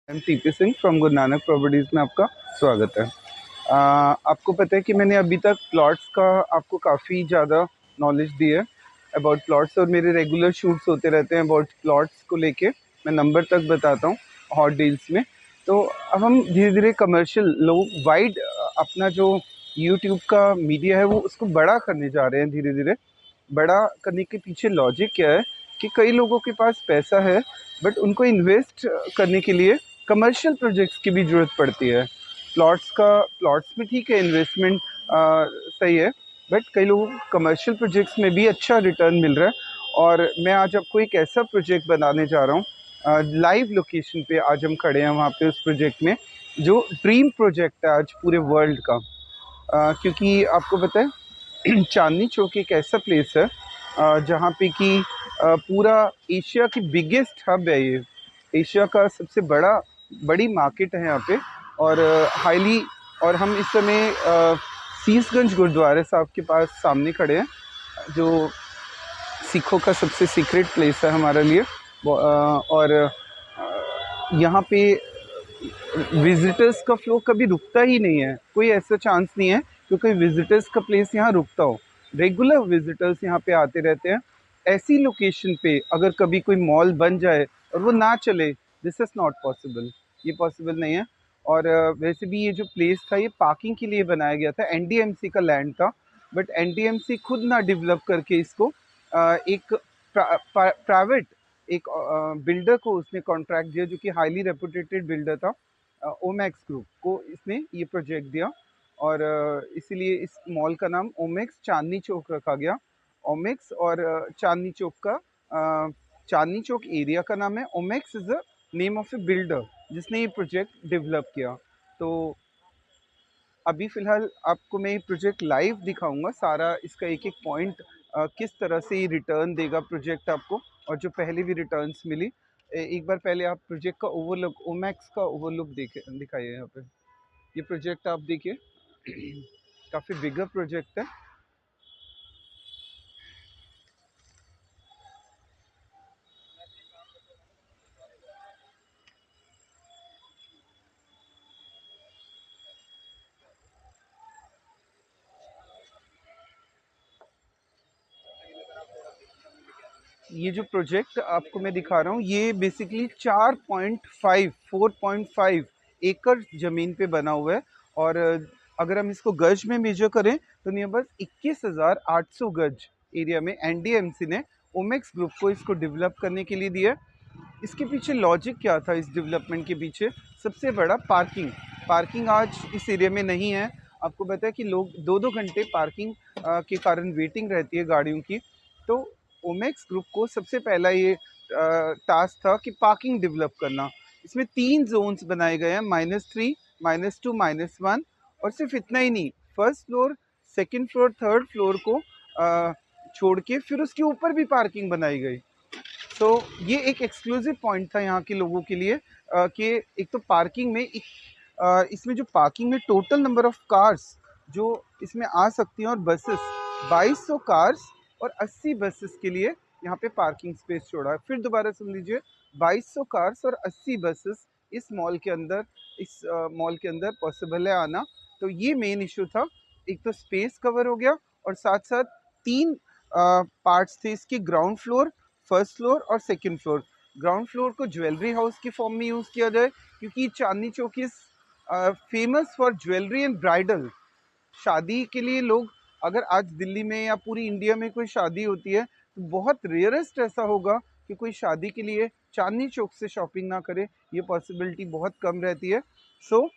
TP Singh from Guru Nanak properties में आपका स्वागत है। आपको पता है कि मैंने अभी तक प्लॉट्स का आपको काफ़ी ज़्यादा नॉलेज दी है अबाउट प्लॉट्स, और मेरे रेगुलर शूट्स होते रहते हैं अबाउट प्लॉट्स को लेके। मैं नंबर तक बताता हूँ हॉट डील्स में। तो अब हम धीरे धीरे कमर्शियल लोग वाइड अपना जो यूट्यूब का मीडिया है वो उसको बड़ा करने जा रहे हैं। धीरे धीरे बड़ा करने के पीछे लॉजिक क्या है कि कई लोगों के पास पैसा है बट उनको इन्वेस्ट करने के लिए कमर्शियल प्रोजेक्ट्स की भी ज़रूरत पड़ती है। प्लॉट्स में ठीक है, इन्वेस्टमेंट सही है, बट कई लोगों को कमर्शियल प्रोजेक्ट्स में भी अच्छा रिटर्न मिल रहा है। और मैं आज आपको एक ऐसा प्रोजेक्ट बनाने जा रहा हूँ, लाइव लोकेशन पे आज हम खड़े हैं वहाँ पे उस प्रोजेक्ट में, जो ड्रीम प्रोजेक्ट है आज पूरे वर्ल्ड का। क्योंकि आपको पता है चांदनी चौक एक ऐसा प्लेस है जहाँ पे कि पूरा एशिया की बिगेस्ट हब है ये। एशिया का सबसे बड़ी मार्केट है यहाँ पे। और हाईली और हम इस समय सीसगंज गुरुद्वारे साहब के पास सामने खड़े हैं, जो सिखों का सबसे सीक्रेट प्लेस है हमारे लिए। और यहाँ पे विजिटर्स का फ्लो कभी रुकता ही नहीं है। कोई ऐसा चांस नहीं है क्योंकि विजिटर्स का प्लेस यहाँ रुकता हो। रेगुलर विजिटर्स यहाँ पे आते रहते हैं। ऐसी लोकेशन पे अगर कभी कोई मॉल बन जाए और वो ना चले, दिस इज़ नॉट पॉसिबल, ये पॉसिबल नहीं है। और वैसे भी ये जो प्लेस था ये पार्किंग के लिए बनाया गया था, एनडीएमसी का लैंड था, बट एनडीएमसी खुद ना डेवलप करके इसको एक प्राइवेट एक बिल्डर को उसने कॉन्ट्रैक्ट दिया, जो कि हाईली रेपुटेटेड बिल्डर था। ओमैक्स ग्रुप को इसने ये प्रोजेक्ट दिया, और इसीलिए इस मॉल का नाम ओमेक्स चांदनी चौक रखा गया। ओमेक्स और चांदनी चौक का चांदनी चौक एरिया का नाम है। Omaxe is the name of A builder जिसने ये प्रोजेक्ट डेवलप किया। तो अभी फ़िलहाल आपको मैं ये प्रोजेक्ट लाइव दिखाऊंगा, सारा इसका एक एक पॉइंट, किस तरह से ये रिटर्न देगा प्रोजेक्ट आपको, और जो पहले भी रिटर्न्स मिली। एक बार पहले आप प्रोजेक्ट का ओवरलुक, ओमैक्स का ओवरलुक दिखाइए यहाँ पे। ये प्रोजेक्ट आप देखिए काफ़ी बिगर प्रोजेक्ट है। ये जो प्रोजेक्ट आपको मैं दिखा रहा हूँ ये बेसिकली 4.5 एकड़ ज़मीन पे बना हुआ है। और अगर हम इसको गज में मेजर करें तो नियर 21,800 गज एरिया में एनडीएमसी ने ओमेक्स ग्रुप को इसको डेवलप करने के लिए दिया। इसके पीछे लॉजिक क्या था? इस डेवलपमेंट के पीछे सबसे बड़ा पार्किंग आज इस एरिया में नहीं है। आपको पता है कि लोग 2-2 घंटे पार्किंग के कारण वेटिंग रहती है गाड़ियों की। तो ओमेक्स ग्रुप को सबसे पहला ये टास्क था कि पार्किंग डेवलप करना। इसमें 3 जोन्स बनाए गए हैं, -3, -2, -1। और सिर्फ इतना ही नहीं, first floor, second floor, third floor को छोड़ के फिर उसके ऊपर भी पार्किंग बनाई गई। तो ये एक एक्सक्लूसिव पॉइंट था यहाँ के लोगों के लिए कि एक तो पार्किंग में इसमें जो पार्किंग में टोटल नंबर ऑफ कार्स जो इसमें आ सकती हैं, और बसेस 2200 कार्स और 80 बसेस के लिए यहाँ पे पार्किंग स्पेस छोड़ा है। फिर दोबारा सुन लीजिए, 2200 कार्स और 80 बसेस इस मॉल के अंदर पॉसिबल है आना। तो ये मेन इशू था। एक तो स्पेस कवर हो गया, और साथ साथ 3 पार्ट्स थे इसके, ग्राउंड फ्लोर, फर्स्ट फ्लोर और सेकंड फ्लोर। ग्राउंड फ्लोर को ज्वेलरी हाउस की फॉर्म में यूज़ किया जाए, क्योंकि Chandni Chowk is famous for jewellery and bridal. शादी के लिए लोग, अगर आज दिल्ली में या पूरी इंडिया में कोई शादी होती है तो बहुत रेयरेस्ट ऐसा होगा कि कोई शादी के लिए चांदनी चौक से शॉपिंग ना करे, ये पॉसिबिलिटी बहुत कम रहती है। So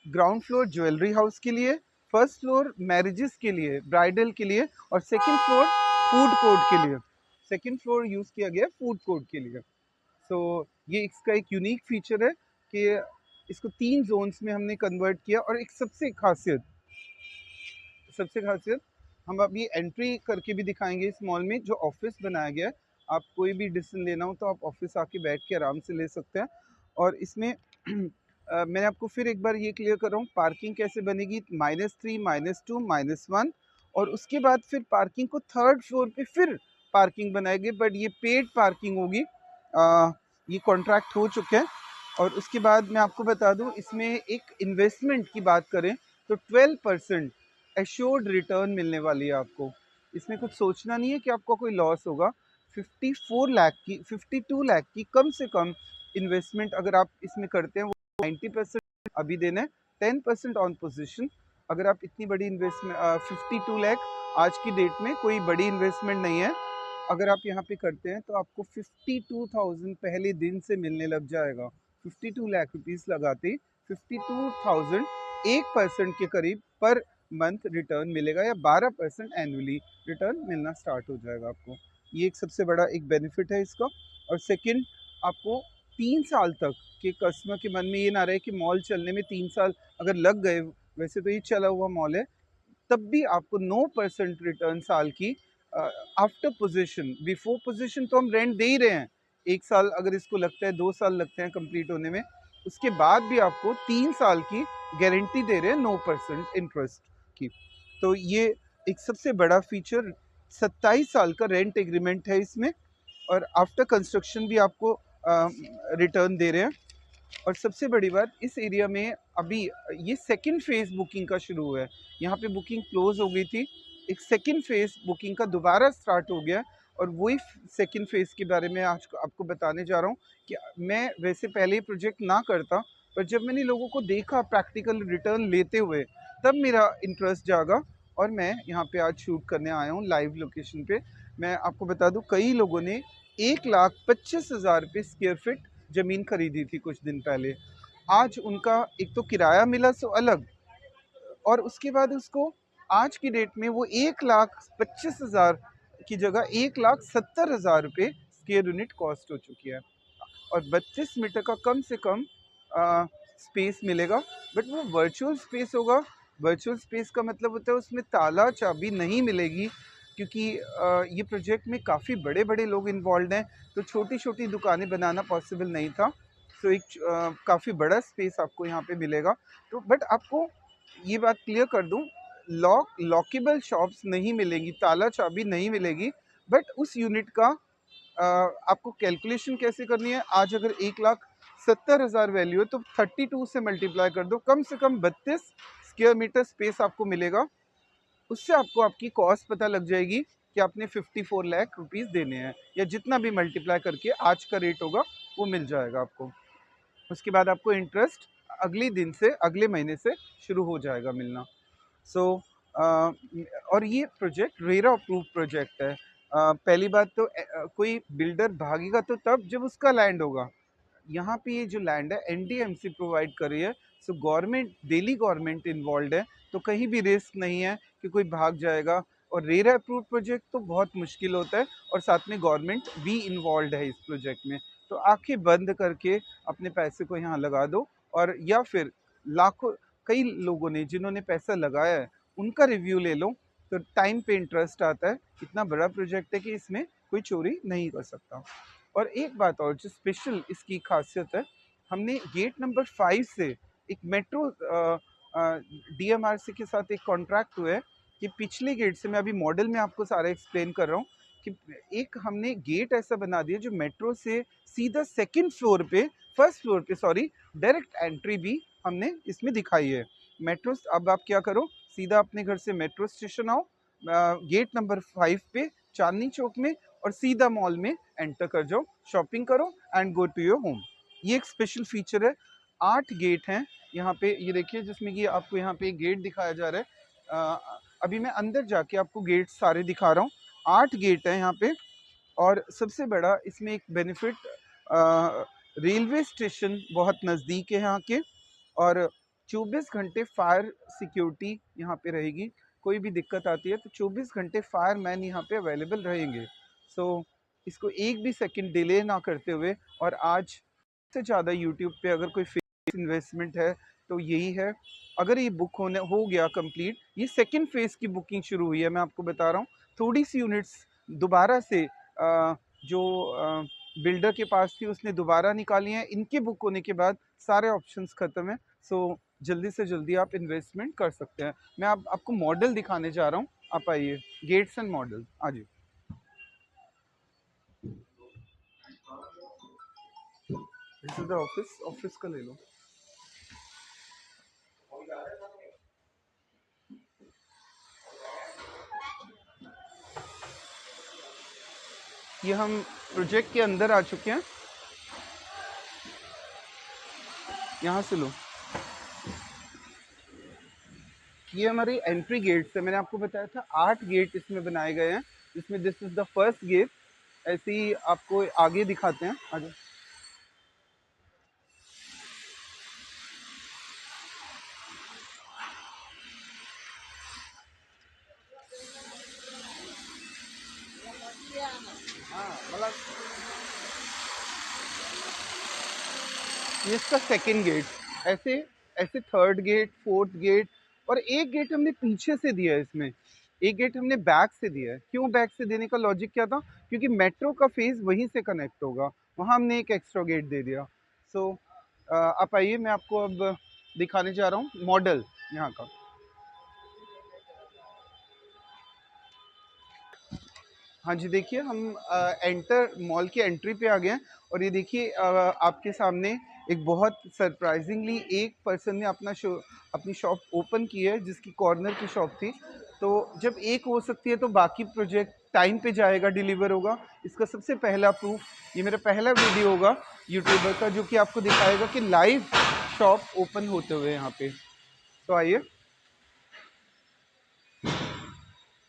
ground floor jewellery house के लिए, फर्स्ट फ्लोर मैरिजेस के लिए, ब्राइडल के लिए, और सेकंड फ्लोर फूड कोर्ट के लिए। सेकंड फ्लोर यूज़ किया गया फूड कोर्ट के लिए। सो ये इसका एक यूनिक फीचर है कि इसको 3 जोन्स में हमने कन्वर्ट किया। और एक सबसे खासियत हम अभी एंट्री करके भी दिखाएंगे इस मॉल में, जो ऑफिस बनाया गया है। आप कोई भी डिसीजन लेना हो तो आप ऑफिस आके बैठ के आराम से ले सकते हैं। और इसमें मैंने आपको फिर एक बार ये क्लियर कर रहा हूँ, पार्किंग कैसे बनेगी, -3, -2, -1। और उसके बाद फिर पार्किंग को थर्ड फ्लोर पे फिर पार्किंग बनाएगी, बट ये पेड पार्किंग होगी। ये कॉन्ट्रैक्ट हो चुके हैं। और उसके बाद मैं आपको बता दूं, इसमें एक इन्वेस्टमेंट की बात करें तो 12% एश्योर्ड रिटर्न मिलने वाली है आपको। इसमें कुछ सोचना नहीं है कि आपको कोई लॉस होगा। 54 लाख की 52 लाख की कम से कम इन्वेस्टमेंट अगर आप इसमें करते हैं, वो 90% अभी देना है, 10% ऑन पोजीशन। अगर आप इतनी बड़ी इन्वेस्टमेंट 52 लाख आज की डेट में कोई बड़ी इन्वेस्टमेंट नहीं है। अगर आप यहाँ पे करते हैं तो आपको 52,000 पहले दिन से मिलने लग जाएगा। 52 लाख रुपीस लगाते 52,000 1% के करीब पर मंथ रिटर्न मिलेगा, या 12% एनुअली रिटर्न मिलना स्टार्ट हो जाएगा आपको। ये एक सबसे बड़ा एक बेनिफिट है इसका। और सेकंड, आपको 3 साल तक के कस्टमर के मन में ये ना रहे कि मॉल चलने में 3 साल अगर लग गए, वैसे तो ये चला हुआ मॉल है, तब भी आपको 9% रिटर्न साल की। आफ्टर पोजीशन, बिफोर पोजीशन तो हम रेंट दे ही रहे हैं, 1 साल अगर इसको लगता है, 2 साल लगते हैं कंप्लीट होने में, उसके बाद भी आपको 3 साल की गारंटी दे रहे हैं 9% इंटरेस्ट की। तो ये एक सबसे बड़ा फीचर, 27 साल का रेंट एग्रीमेंट है इसमें, और आफ्टर कंस्ट्रक्शन भी आपको रिटर्न दे रहे हैं। और सबसे बड़ी बात, इस एरिया में अभी ये सेकंड फेज़ बुकिंग का शुरू हुआ है। यहाँ पे बुकिंग क्लोज हो गई थी, एक सेकंड फेज़ बुकिंग का दोबारा स्टार्ट हो गया, और वही सेकंड फेज़ के बारे में आज आपको बताने जा रहा हूँ कि मैं वैसे पहले ही प्रोजेक्ट ना करता, पर जब मैंने लोगों को देखा प्रैक्टिकल रिटर्न लेते हुए, तब मेरा इंटरेस्ट जागा और मैं यहाँ पे आज शूट करने आया हूँ लाइव लोकेशन पे। मैं आपको बता दूँ, कई लोगों ने 1,25,000 रुपये स्क्वायर फीट ज़मीन खरीदी थी कुछ दिन पहले। आज उनका एक तो किराया मिला सो अलग, और उसके बाद उसको आज की डेट में वो 1,25,000 की जगह 1,70,000 रुपये स्क्वायर यूनिट कॉस्ट हो चुकी है। और 32 मीटर का कम से कम स्पेस मिलेगा, बट वो वर्चुअल स्पेस होगा। वर्चुअल स्पेस का मतलब होता है उसमें ताला चाबी नहीं मिलेगी, क्योंकि ये प्रोजेक्ट में काफ़ी बड़े बड़े लोग इन्वॉल्व हैं, तो छोटी छोटी दुकानें बनाना पॉसिबल नहीं था। तो एक काफ़ी बड़ा स्पेस आपको यहाँ पे मिलेगा। तो बट आपको ये बात क्लियर कर दूँ, लॉकेबल शॉप्स नहीं मिलेंगी, ताला चाबी नहीं मिलेगी, बट उस यूनिट का आपको कैलकुलेशन कैसे करनी है। आज अगर 1,70,000 वैल्यू है तो 32 से मल्टीप्लाई कर दो, कम से कम 32 स्क्वायर मीटर स्पेस आपको मिलेगा। उससे आपको आपकी कॉस्ट पता लग जाएगी कि आपने 54 लाख रुपीस देने हैं, या जितना भी मल्टीप्लाई करके आज का रेट होगा वो मिल जाएगा आपको। उसके बाद आपको इंटरेस्ट अगले दिन से, अगले महीने से शुरू हो जाएगा मिलना। सो और ये प्रोजेक्ट रेरा अप्रूव प्रोजेक्ट है। पहली बात तो कोई बिल्डर भागेगा तो तब जब उसका लैंड होगा। यहाँ पे ये जो लैंड है एनडीएमसी प्रोवाइड कर रही है, so government, Delhi government involve है, तो कहीं भी रिस्क नहीं है कि कोई भाग जाएगा। और रेरा अप्रूव प्रोजेक्ट तो बहुत मुश्किल होता है, और साथ में गवर्नमेंट भी इन्वॉल्व है इस प्रोजेक्ट में। तो आंखें बंद करके अपने पैसे को यहाँ लगा दो, और या फिर लाखों, कई लोगों ने जिन्होंने पैसा लगाया है उनका रिव्यू ले लो, तो टाइम पे इंटरेस्ट आता है। इतना बड़ा प्रोजेक्ट है कि इसमें कोई चोरी नहीं कर सकता। और एक बात और जो स्पेशल इसकी खासियत है, हमने गेट नंबर 5 से एक मेट्रो डीएमआरसी के साथ एक कॉन्ट्रैक्ट हुआ है कि पिछले गेट से, मैं अभी मॉडल में आपको सारा एक्सप्लेन कर रहा हूँ, कि एक हमने गेट ऐसा बना दिया जो मेट्रो से सीधा सेकंड फ्लोर पे, फर्स्ट फ्लोर पे सॉरी, डायरेक्ट एंट्री भी हमने इसमें दिखाई है। मेट्रो, अब आप क्या करो, सीधा अपने घर से मेट्रो स्टेशन आओ, गेट नंबर 5 पे चांदनी चौक में, और सीधा मॉल में एंटर कर जाओ, शॉपिंग करो and go to your home. ये एक स्पेशल फीचर है। 8 गेट हैं यहाँ पे, ये देखिए, जिसमें कि आपको यहाँ पे एक गेट दिखाया जा रहा है। अभी मैं अंदर जाके आपको गेट सारे दिखा रहा हूँ। 8 गेट हैं यहाँ पे। और सबसे बड़ा इसमें एक बेनिफिट, रेलवे स्टेशन बहुत नज़दीक है यहाँ के, और 24 घंटे फायर सिक्योरिटी यहाँ पे रहेगी। कोई भी दिक्कत आती है तो 24 घंटे फायरमैन यहाँ पे अवेलेबल रहेंगे। सो इसको एक भी सेकंड डिले ना करते हुए, और आज से ज़्यादा यूट्यूब पे अगर कोई फेस इन्वेस्टमेंट है तो यही है। अगर ये बुक होने हो गया कंप्लीट, ये सेकंड फेज़ की बुकिंग शुरू हुई है, मैं आपको बता रहा हूँ। थोड़ी सी यूनिट्स दोबारा से जो बिल्डर के पास थी उसने दोबारा निकाली हैं। इनके बुक होने के बाद सारे ऑप्शंस ख़त्म हैं। सो जल्दी से जल्दी आप इन्वेस्टमेंट कर सकते हैं। मैं आपको मॉडल दिखाने जा रहा हूँ, आप आइए, गेट्स एंड मॉडल, आ जाइए। This is the office, office का ले लो। ये हम प्रोजेक्ट के अंदर आ चुके हैं, यहाँ से लो। ये हमारी एंट्री गेट है। मैंने आपको बताया था 8 गेट इसमें बनाए गए हैं, जिसमें this is the first gate. ऐसे ही आपको आगे दिखाते हैं, आगे। हाँ मतलब ये इसका सेकंड गेट। ऐसे ऐसे थर्ड गेट, फोर्थ गेट, और एक गेट हमने पीछे से दिया है इसमें। एक गेट हमने बैक से दिया है। क्यों बैक से देने का लॉजिक क्या था? क्योंकि मेट्रो का फेज वहीं से कनेक्ट होगा, वहाँ हमने एक एक्स्ट्रा गेट दे दिया। सो आप आइए, मैं आपको अब दिखाने जा रहा हूँ मॉडल यहाँ का। हाँ जी, देखिए हम एंटर मॉल की एंट्री पे आ गए हैं, और ये देखिए आपके सामने एक बहुत सरप्राइजिंगली एक पर्सन ने अपनी शॉप ओपन की है, जिसकी कॉर्नर की शॉप थी। तो जब एक हो सकती है तो बाकी प्रोजेक्ट टाइम पे जाएगा, डिलीवर होगा। इसका सबसे पहला प्रूफ ये मेरा पहला वीडियो होगा यूट्यूबर का, जो कि आपको दिखाएगा कि लाइव शॉप ओपन होते हुए यहाँ पे। तो आइए,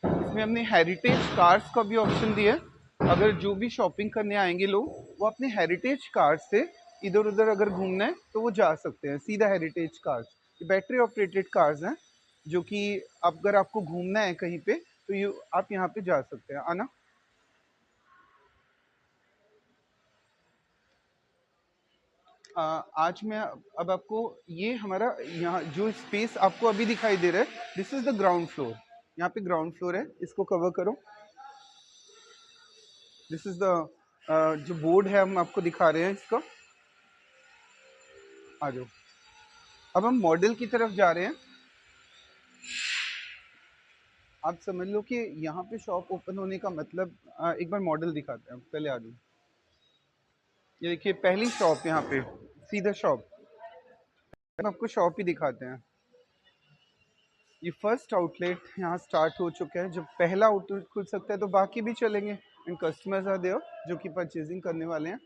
इसमें हमने हेरिटेज कार्स का भी ऑप्शन दिया है। अगर जो भी शॉपिंग करने आएंगे लोग, वो अपने हेरिटेज कार्स से इधर उधर अगर घूमना है तो वो जा सकते हैं सीधा हेरिटेज कार्स। ये बैटरी ऑपरेटेड कार्स हैं, जो कि अगर आपको घूमना है कहीं पे तो ये आप यहाँ पे जा सकते हैं। आना। आज मैं अब आपको ये हमारा यहाँ जो स्पेस आपको अभी दिखाई दे रहा है, this is the ground floor. यहाँ पे ग्राउंड फ्लोर है, इसको कवर करो। दिस इज द जो बोर्ड है हम आपको दिखा रहे हैं इसका। आ जाओ। अब हम मॉडल की तरफ जा रहे हैं। आप समझ लो कि यहाँ पे शॉप ओपन होने का मतलब, एक बार मॉडल दिखाते हैं, पहले आ जाओ। ये देखिए पहली शॉप यहाँ पे, सीधा शॉप। हम आपको शॉप ही दिखाते हैं। ये फर्स्ट आउटलेट यहाँ स्टार्ट हो चुका है। जब पहला आउटलेट खुल सकता है तो बाकी भी चलेंगे, एंड कस्टमर्स आर देयर जो कि परचेजिंग करने वाले हैं।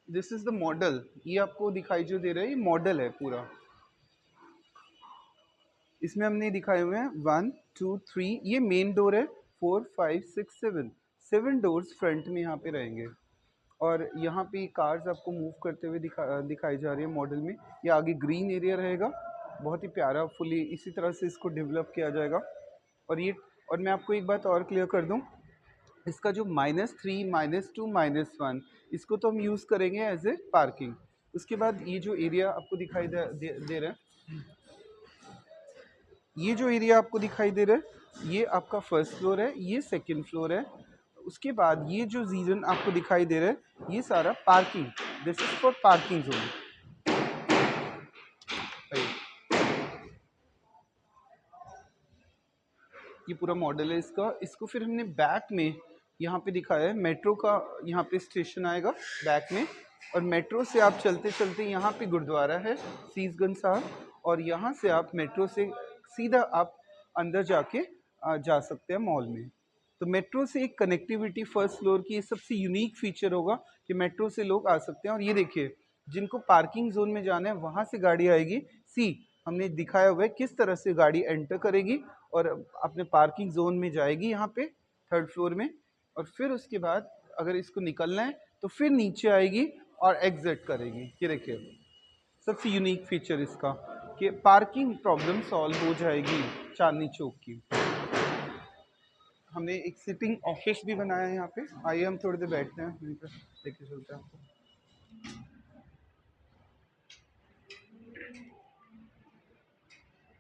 This is the model. ये आपको दिखाई जो दे रहा है, ये मॉडल है पूरा। इसमें हमने दिखाए हुए हैं 1 2 3, ये मेन डोर है। 4 5 6 7, 7 डोर्स फ्रंट में यहाँ पे रहेंगे। और यहाँ पे कार्स आपको मूव करते हुए दिखाई जा रही है मॉडल में। ये आगे ग्रीन एरिया रहेगा, बहुत ही प्यारा, फुली इसी तरह से इसको डेवलप किया जाएगा। और ये, और मैं आपको एक बात और क्लियर कर दूँ, इसका जो -3 -2 -1, इसको तो हम यूज़ करेंगे एज ए पार्किंग। उसके बाद ये जो एरिया आपको दिखाई दे रहा है, ये जो एरिया आपको दिखाई दे रहा है, ये आपका फर्स्ट फ्लोर है, ये सेकंड फ्लोर है। उसके बाद ये जो रीजन आपको दिखाई दे रहा है, ये सारा parking, this is for parking zone. ये पूरा मॉडल है इसका। इसको फिर हमने बैक में यहाँ पे दिखाया है, मेट्रो का यहाँ पे स्टेशन आएगा बैक में। और मेट्रो से आप चलते चलते यहाँ पे गुरुद्वारा है सीसगंज साहब, और यहाँ से आप मेट्रो से सीधा आप अंदर जाके जा सकते हैं मॉल में। तो मेट्रो से एक कनेक्टिविटी फर्स्ट फ्लोर की, ये सबसे यूनिक फीचर होगा कि मेट्रो से लोग आ सकते हैं। और ये देखिए, जिनको पार्किंग जोन में जाना है वहाँ से गाड़ी आएगी। सी हमने दिखाया हुआ है किस तरह से गाड़ी एंटर करेगी और अपने पार्किंग जोन में जाएगी यहाँ पे थर्ड फ्लोर में। और फिर उसके बाद अगर इसको निकलना है तो फिर नीचे आएगी और एग्जिट करेगी। ये देखिए सबसे यूनिक फीचर इसका, कि पार्किंग प्रॉब्लम सॉल्व हो जाएगी चांदनी चौक की। हमने एक सिटिंग ऑफिस भी बनाया है यहाँ पे। आइए हम थोड़ी देर बैठते हैं, यहीं पर लेके चलते हैं आपको।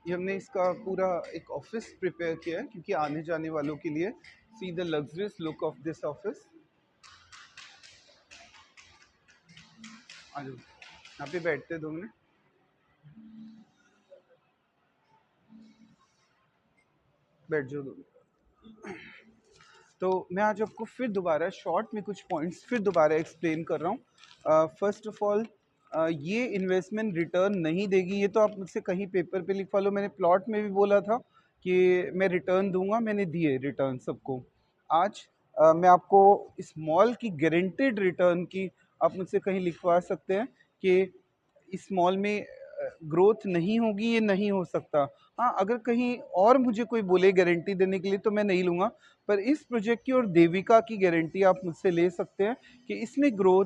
ये हमने इसका पूरा एक ऑफिस प्रिपेयर किया है, क्योंकि आने जाने वालों के लिए। See the luxurious look of this office. आ जाओ, यहाँ पे बैठते हैं 2 मिनट। बैठ जाओ 2 मिनट। तो मैं आज आपको फिर दोबारा शॉर्ट में कुछ पॉइंट्स फिर दोबारा एक्सप्लेन कर रहा हूँ। फर्स्ट ऑफ ऑल, ये इन्वेस्टमेंट रिटर्न नहीं देगी, ये तो आप मुझसे कहीं पेपर पे लिखवा लो। मैंने प्लॉट में भी बोला था कि मैं रिटर्न दूंगा, मैंने दिए रिटर्न सबको। आज मैं आपको इस मॉल की गारंटेड रिटर्न की आप मुझसे कहीं लिखवा सकते हैं कि इस मॉल में ग्रोथ नहीं होगी, ये नहीं हो सकता। हाँ, अगर कहीं और मुझे कोई बोले गारंटी देने के लिए तो मैं नहीं लूँगा, पर इस प्रोजेक्ट की और देविका की गारंटी आप मुझसे ले सकते हैं कि इसमें ग्रोथ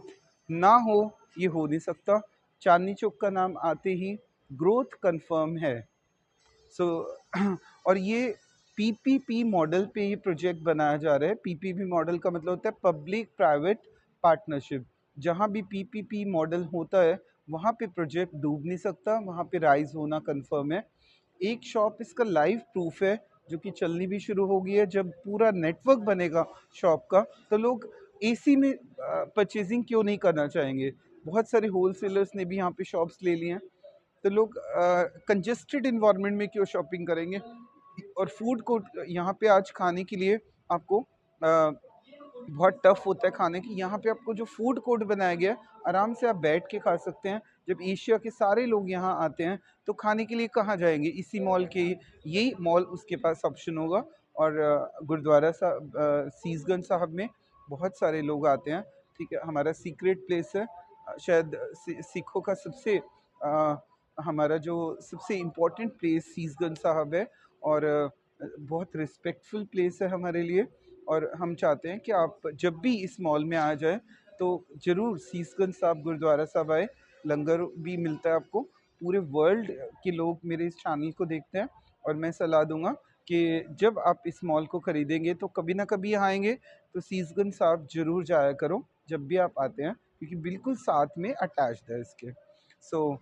ना हो, ये हो नहीं सकता। चांदनी चौक का नाम आते ही ग्रोथ कंफर्म है। सो और ये पीपीपी मॉडल पे ये प्रोजेक्ट बनाया जा रहा है। पीपीपी मॉडल का मतलब होता है पब्लिक प्राइवेट पार्टनरशिप। जहाँ भी पीपीपी मॉडल होता है वहाँ पे प्रोजेक्ट डूब नहीं सकता, वहाँ पे राइज होना कंफर्म है। एक शॉप इसका लाइव प्रूफ है जो कि चलनी भी शुरू हो गई है। जब पूरा नेटवर्क बनेगा शॉप का तो लोग एसी में परचेजिंग क्यों नहीं करना चाहेंगे। बहुत सारे होलसेलर्स ने भी यहाँ पे शॉप्स ले लिए हैं, तो लोग कंजेस्टेड इन्वायरमेंट में क्यों शॉपिंग करेंगे। और फूड कोर्ट यहाँ पे आज खाने के लिए आपको बहुत टफ होता है खाने की। यहाँ पे आपको जो फूड कोर्ट बनाया गया है, आराम से आप बैठ के खा सकते हैं। जब एशिया के सारे लोग यहाँ आते हैं तो खाने के लिए कहाँ जाएंगे, इसी मॉल के, यही मॉल उसके पास ऑप्शन होगा। और गुरुद्वारा साहब सीसगंज साहब में बहुत सारे लोग आते हैं। ठीक है, हमारा सीक्रेट प्लेस है। शायद सिखों का सबसे हमारा जो सबसे इम्पोर्टेंट प्लेस सीसगंज साहब है, और बहुत रिस्पेक्टफुल प्लेस है हमारे लिए। और हम चाहते हैं कि आप जब भी इस मॉल में आ जाए तो ज़रूर सीसगंज साहब गुरुद्वारा साहब आए। लंगर भी मिलता है आपको। पूरे वर्ल्ड के लोग मेरे इस चैनल को देखते हैं, और मैं सलाह दूंगा कि जब आप इस मॉल को ख़रीदेंगे तो कभी ना कभी यहाँ आएंगे तो सीसगंज साहब ज़रूर जाया करो जब भी आप आते हैं, क्योंकि बिल्कुल साथ में अटैच्ड है इसके। सो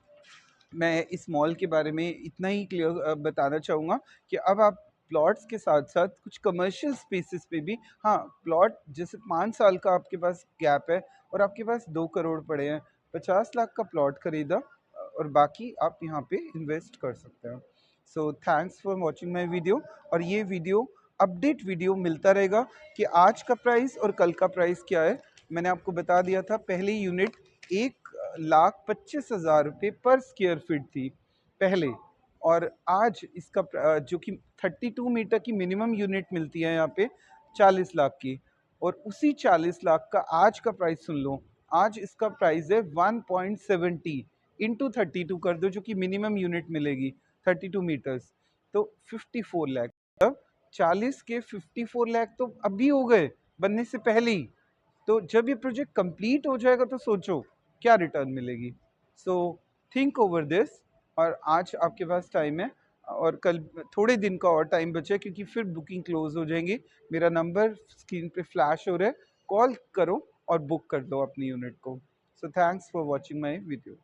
मैं इस मॉल के बारे में इतना ही क्लियर बताना चाहूँगा कि अब आप प्लॉट्स के साथ साथ कुछ कमर्शियल स्पेसेस पे भी, हाँ, प्लॉट जैसे 5 साल का आपके पास गैप है और आपके पास 2 करोड़ पड़े हैं, 50 लाख का प्लॉट खरीदा और बाकी आप यहाँ पे इन्वेस्ट कर सकते हैं। So thanks for watching my video. और ये वीडियो अपडेट वीडियो मिलता रहेगा कि आज का प्राइस और कल का प्राइस क्या है। मैंने आपको बता दिया था, पहली यूनिट 1,25,000 रुपये पर स्क्वायर फीट थी पहले, और आज इसका जो कि 32 मीटर की मिनिमम यूनिट मिलती है यहाँ पे 40 लाख की। और उसी 40 लाख का आज का प्राइस सुन लो, आज इसका प्राइस है 1.70 इंटू 32 कर दो, जो कि मिनिमम यूनिट मिलेगी 32 मीटर्स, तो 54 लाख। अब 40 के 54 लाख तो अभी हो गए बनने से पहले ही। तो जब ये प्रोजेक्ट कंप्लीट हो जाएगा तो सोचो क्या रिटर्न मिलेगी। So think over this. और आज आपके पास टाइम है, और कल थोड़े दिन का और टाइम बचा है क्योंकि फिर बुकिंग क्लोज हो जाएंगी। मेरा नंबर स्क्रीन पे फ्लैश हो रहा है, कॉल करो और बुक कर दो अपनी यूनिट को। So thanks for watching my video.